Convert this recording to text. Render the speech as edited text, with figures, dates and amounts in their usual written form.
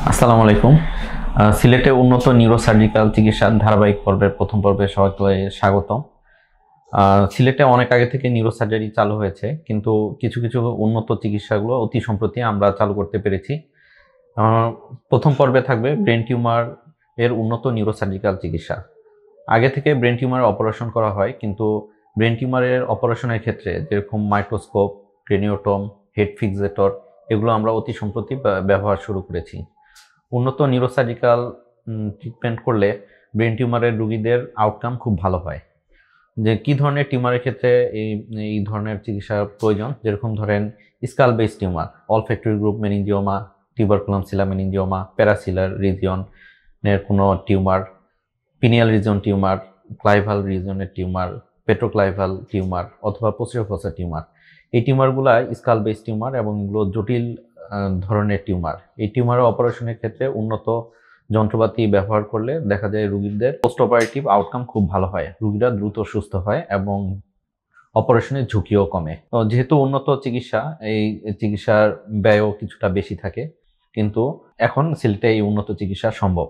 আসসালামু আলাইকুম। সিলেটে উন্নত নিউরোসার্জিক্যাল চিকিৎসার ধারাবাহিক পর্বের প্রথম পর্বে সবাইকে স্বাগতম। সিলেটে অনেক আগে থেকে নিউরোসার্জারি চালু হয়েছে, কিন্তু কিছু কিছু উন্নত চিকিৎসাগুলো অতি সম্প্রতি আমরা চালু করতে পেরেছি। প্রথম পর্বে থাকবে ব্রেন টিউমার এর উন্নত নিউরোসার্জিক্যাল চিকিৎসা। আগে থেকে ব্রেন টিউমার অপারেশন করা হয়, কিন্তু ব্রেন টিউমারের অপারেশনের ক্ষেত্রে যেরকম মাইক্রোস্কোপ, ক্রেনিওটম, হেড ফিক্সেটর এগুলো আমরা অতি সম্প্রতি ব্যবহার শুরু করেছি। উন্নত নিউরোসার্জিক্যাল ট্রিটমেন্ট করলে ব্রেন টিউমারের রোগীদের আউটকাম খুব ভালো হয়। যে কি ধরনের টিউমারের ক্ষেত্রে এই এই ধরনের চিকিৎসা প্রয়োজন, যেরকম ধরেন skull base tumour, olfactory groove meningioma, tuberculum sellae meningioma, parasellar রিজিয়নের কোনো tumour, pineal region tumour, clival রিজনের টিউমার, পেট্রোক্লাইভাল টিউমার অথবা পোস্টেরিয়র ফসা টিউমার। এই টিউমারগুলা স্কাল বেস টিউমার এবং এগুলো জটিল ধরনের টিউমার। এই টিউমারের অপারেশনের ক্ষেত্রে উন্নত যন্ত্রপাতি ব্যবহার করলে দেখা যায় রোগীদের পোস্ট অপারেটিভ আউটকাম খুব ভালো হয়, রোগীরা দ্রুত সুস্থ হয় এবং অপারেশনের ঝুঁকিও কমে। তো যেহেতু উন্নত চিকিৎসা, এই চিকিৎসার ব্যয়ও কিছুটা বেশি থাকে, কিন্তু এখন সিলেটে এই উন্নত চিকিৎসা সম্ভব।